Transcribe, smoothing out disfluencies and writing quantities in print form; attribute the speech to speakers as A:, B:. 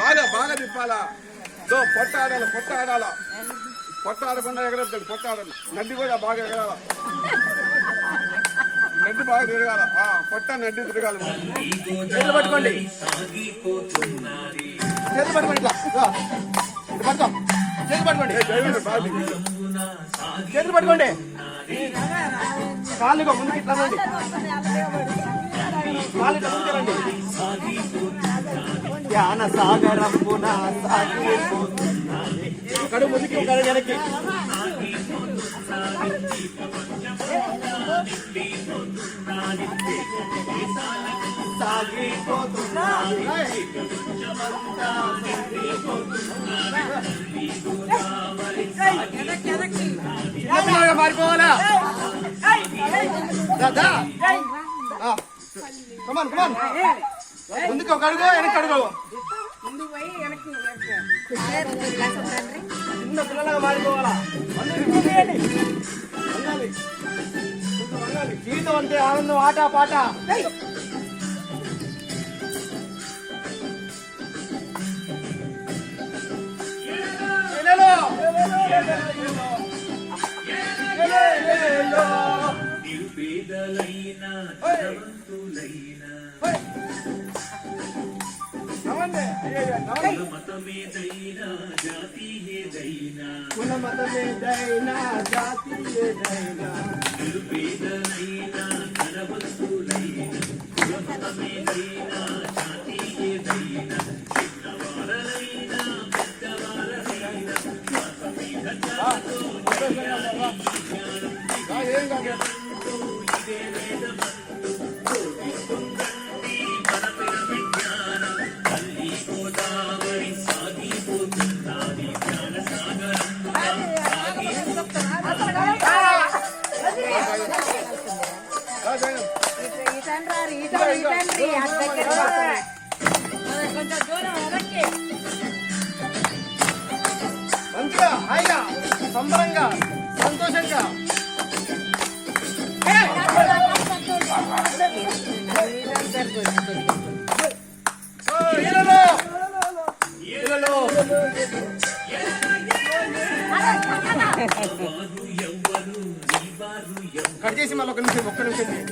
A: బాగా బాగా తిప్పాలా. పొట్ట ఆడాలి, పొట్ట ఆడాలా. పొట్ట ఆడకుండా ఎగరద్దు, పొట్ట ఆడాలి. నడ్డి కూడా బాగా ఎగరాల, నడ్డి బాగా తిరగాల. పొట్ట నడ్డి తిరగాలి.
B: చేతులు పట్టుకోండి, చేతులు పట్టుకోండి, ఇట్లా పట్టుకో. చేతులు పట్టుకోండి, చేతులు పట్టుకోండి. కాళ్ళు ముందుకు ఇట్లా రండి, కాళ్ళు ఇట్లా ముందుకు రండి. జ్ఞాన సాగరంపున కడు ముందుకి ఒక వెనక్కి. చిన్నపిల్లగా మారిపోవాలా. కమాన్ కమాన్, ముందుకు ఒక అడుగు, వెనక్కి అడుగు. చిన్న పిల్లలుగా మారిపోవాలా. జీవితం అంటే ఆనందం, ఆట పాట.
C: మతమేదైనా జాతి ఏదైనా,
B: కుల మతమేదైనా జాతి ఏదైనా,
C: నిరుపేదలైనా ధనవంతులైనా, కుల మతమేదైనా జాతి ఏదైనా, చిన్నవారలైనా పెద్దవారలైనా, మతమేద జాతో ఇదే వేదమందు బోధిస్తుందండి మన విజ్ఞానం. తల్లి గోదావరి సాగిపోతున్నది జ్ఞాన సాగరంగా
B: మంచిగా హాయిగా సంబరంగా సంతోషంగా. కట్ చేసి మళ్ళీ ఒక్క నిమిషం